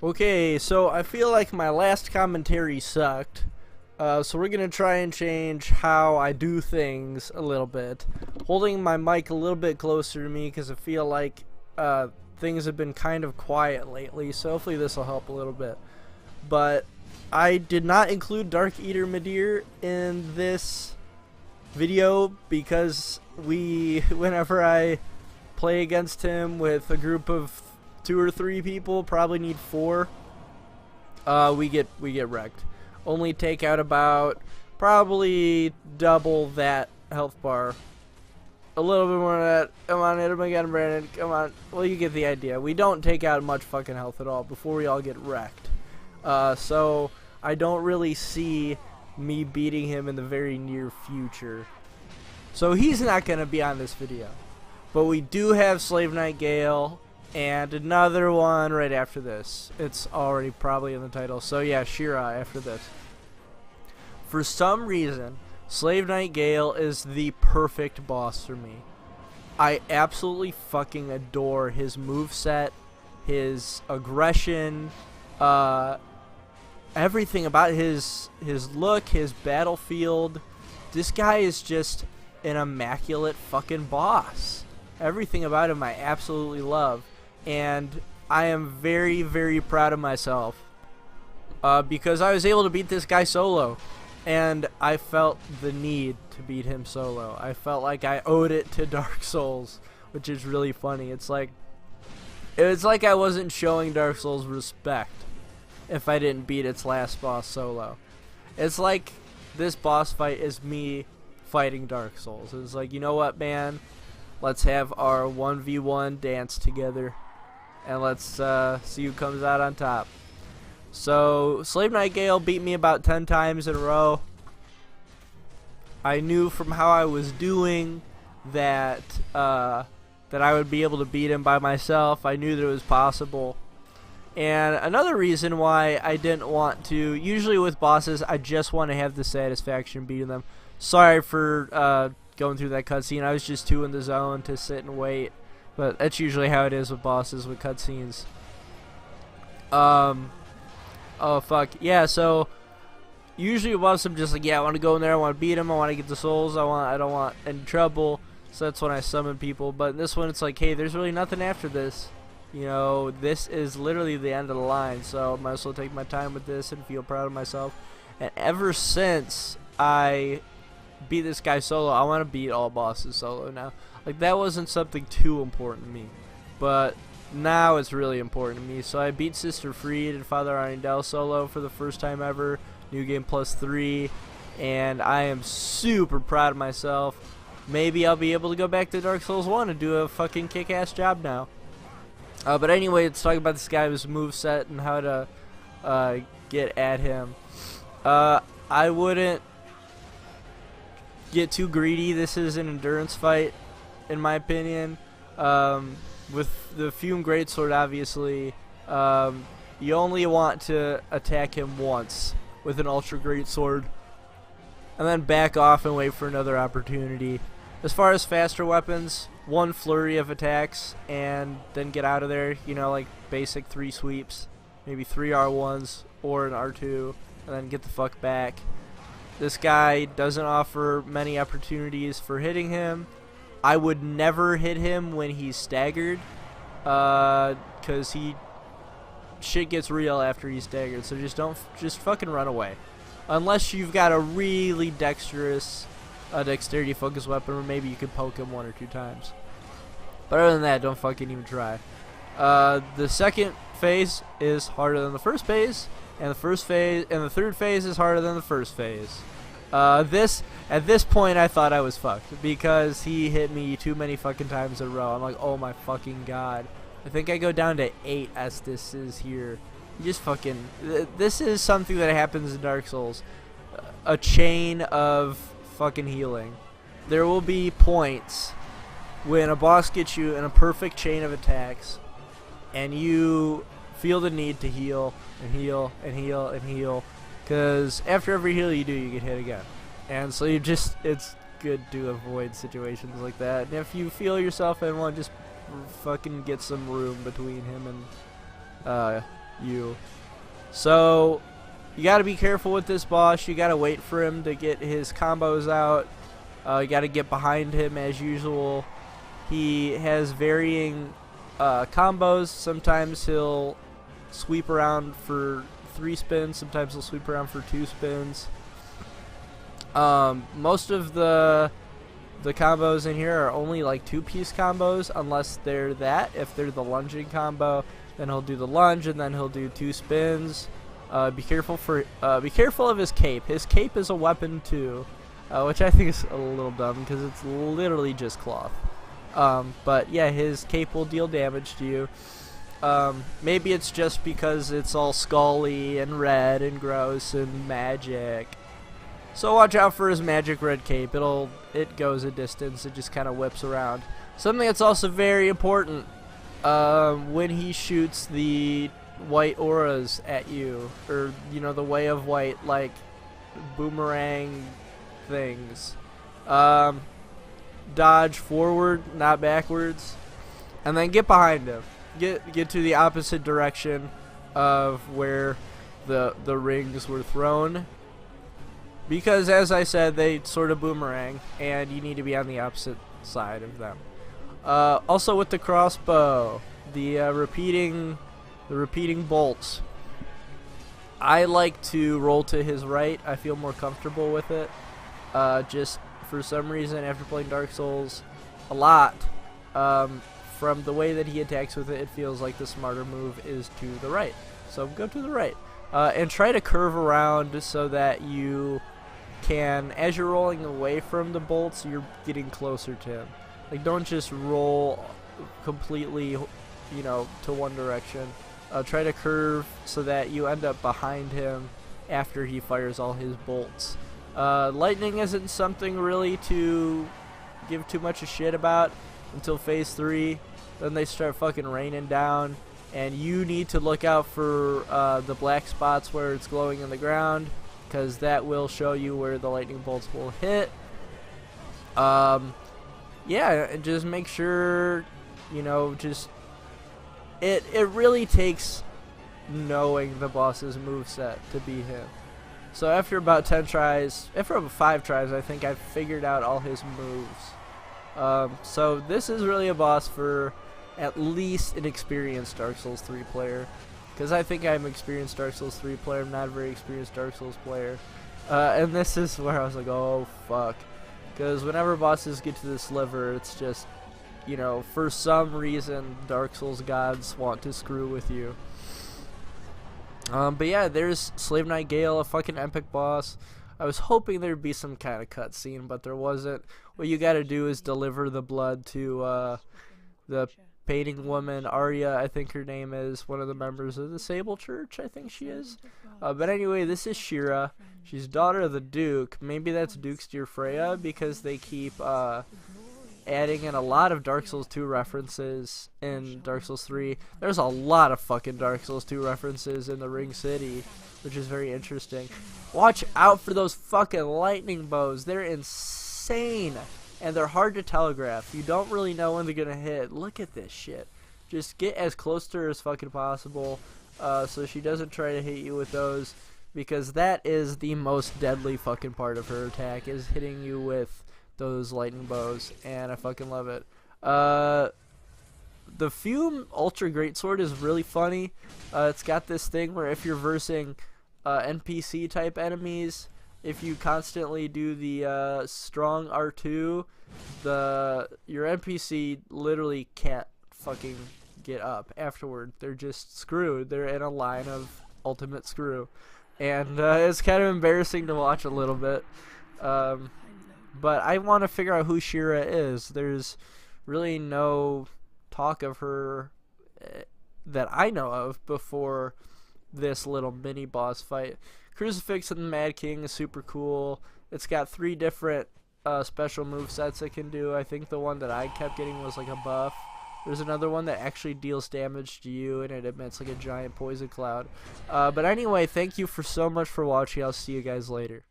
Okay, so I feel like my last commentary sucked. So we're gonna try and change how I do things a little bit. Holding my mic a little bit closer to me because I feel like things have been kind of quiet lately. So hopefully this will help a little bit. But I did not include Darkeater Midir in this video because whenever I play against him with a group of 2 or 3 people, probably need 4. We get wrecked. Only take out about probably double that health bar. A little bit more than that. Come on, hit him again, Branden. Come on. Well, you get the idea. We don't take out much fucking health at all before we all get wrecked. So I don't really see me beating him in the very near future. So he's not going to be on this video. But we do have Slave Knight Gael and another one right after this. It's already probably in the title. So yeah, Shiva after this. For some reason, Slave Knight Gael is the perfect boss for me. I absolutely fucking adore his moveset, his aggression, everything about his look, his battlefield. This guy is just an immaculate fucking boss. Everything about him I absolutely love. And I am very, very proud of myself because I was able to beat this guy solo. And I felt the need to beat him solo. I felt like I owed it to Dark Souls, which is really funny. It's like I wasn't showing Dark Souls respect if I didn't beat its last boss solo. It's like this boss fight is me fighting Dark Souls. It's like, you know what, man? Let's have our 1v1 dance together. And let's see who comes out on top. So, Slave Knight Gael beat me about 10 times in a row. I knew from how I was doing that I would be able to beat him by myself. I knew that it was possible. And another reason why I didn't want to, usually with bosses, I just want to have the satisfaction beating them. Sorry for going through that cutscene. I was just too in the zone to sit and wait. But that's usually how it is with bosses with cutscenes. Oh fuck. Yeah, so usually with bosses I'm just like, yeah, I want to go in there, I want to beat him, I want to get the souls, I don't want any trouble. So that's when I summon people. But in this one it's like, hey, there's really nothing after this. You know, this is literally the end of the line, so I might as well take my time with this and feel proud of myself. And ever since I beat this guy solo, I want to beat all bosses solo now. Like, that wasn't something too important to me, but now it's really important to me. So I beat Sister Freed and Father Arundel solo for the first time ever, New Game +3, and I am super proud of myself. Maybe I'll be able to go back to Dark Souls 1 and do a fucking kick-ass job now. But anyway, let's talk about this guy, his moveset, and how to get at him. I wouldn't get too greedy. This is an endurance fight, in my opinion. With the Fume Greatsword, obviously, you only want to attack him once with an Ultra Greatsword, and then back off and wait for another opportunity. As far as faster weapons, one flurry of attacks and then get out of there. You know, like basic 3 sweeps, maybe 3 R1s or an R2, and then get the fuck back. This guy doesn't offer many opportunities for hitting him. I would never hit him when he's staggered, cause shit gets real after he's staggered. So just fucking run away, unless you've got a really dexterous, dexterity focused weapon, or maybe you could poke him 1 or 2 times. But other than that, don't fucking even try. The second phase is harder than the first phase, and the third phase is harder than the first phase. At this point I thought I was fucked because he hit me too many fucking times in a row. I'm like, oh my fucking god. I think I go down to 8 as this is here. You just fucking, this is something that happens in Dark Souls. A chain of fucking healing. There will be points when a boss gets you in a perfect chain of attacks and you feel the need to heal and heal and heal and heal, because after every heal you do, you get hit again. And so it's good to avoid situations like that. And if you feel yourself in one, just fucking get some room between him and you. So you got to be careful with this boss. You got to wait for him to get his combos out. You got to get behind him as usual. He has varying combos. Sometimes he'll sweep around for 3 spins. Sometimes he'll sweep around for 2 spins. Most of the combos in here are only like 2-piece combos, unless they're that. If they're the lunging combo, then he'll do the lunge and then he'll do 2 spins. Be careful of his cape. His cape is a weapon too, which I think is a little dumb because it's literally just cloth. But yeah, his cape will deal damage to you. Maybe it's just because it's all scully and red and gross and magic. So watch out for his magic red cape. It goes a distance. It just kind of whips around. Something that's also very important, when he shoots the white auras at you, or you know, the way of white, like boomerang things. Dodge forward, not backwards, and then get behind him. Get to the opposite direction of where the rings were thrown, because as I said, they sort of boomerang, and you need to be on the opposite side of them. Also with the crossbow, the repeating bolts, I like to roll to his right. I feel more comfortable with it. Just for some reason, after playing Dark Souls a lot, from the way that he attacks with it, it feels like the smarter move is to the right. So go to the right. And try to curve around so that you can, as you're rolling away from the bolts, you're getting closer to him. Like, don't just roll completely, you know, to one direction. Try to curve so that you end up behind him after he fires all his bolts. Lightning isn't something really to give too much a shit about until phase 3. Then they start fucking raining down, and you need to look out for the black spots where it's glowing in the ground, because that will show you where the lightning bolts will hit. Yeah, and just make sure, you know, just it really takes knowing the boss's moveset to beat him. So after about 5 tries, I think I've figured out all his moves. So this is really a boss for at least an experienced Dark Souls 3 player, because I think I'm an experienced Dark Souls 3 player. I'm not a very experienced Dark Souls player. And this is where I was like, oh fuck. Because whenever bosses get to this sliver, it's just, you know, for some reason, Dark Souls gods want to screw with you. But yeah, there's Slave Knight Gael, a fucking epic boss. I was hoping there'd be some kind of cutscene, but there wasn't. What you gotta do is deliver the blood to the painting woman, Arya, I think her name is, one of the members of the Sable Church, I think she is. But anyway, this is Shira. She's daughter of the Duke. Maybe that's Duke's dear Freya, because they keep adding in a lot of Dark Souls 2 references in Dark Souls 3. There's a lot of fucking Dark Souls 2 references in the Ring City, which is very interesting. Watch out for those fucking lightning bows. They're insane, and they're hard to telegraph. You don't really know when they're gonna hit. Look at this shit. Just get as close to her as fucking possible, so she doesn't try to hit you with those, because that is the most deadly fucking part of her attack, is hitting you with those lightning bows, and I fucking love it. The Fume Ultra Greatsword is really funny. It's got this thing where if you're versing NPC type enemies, if you constantly do the strong R2, your NPC literally can't fucking get up afterward. They're just screwed. They're in a line of ultimate screw, and it's kind of embarrassing to watch a little bit. But I want to figure out who Shira is. There's really no talk of her that I know of before this little mini boss fight. Crucifix and the Mad King is super cool. It's got 3 different special movesets it can do. I think the one that I kept getting was like a buff. There's another one that actually deals damage to you, and it emits like a giant poison cloud. But anyway, thank you so much for watching. I'll see you guys later.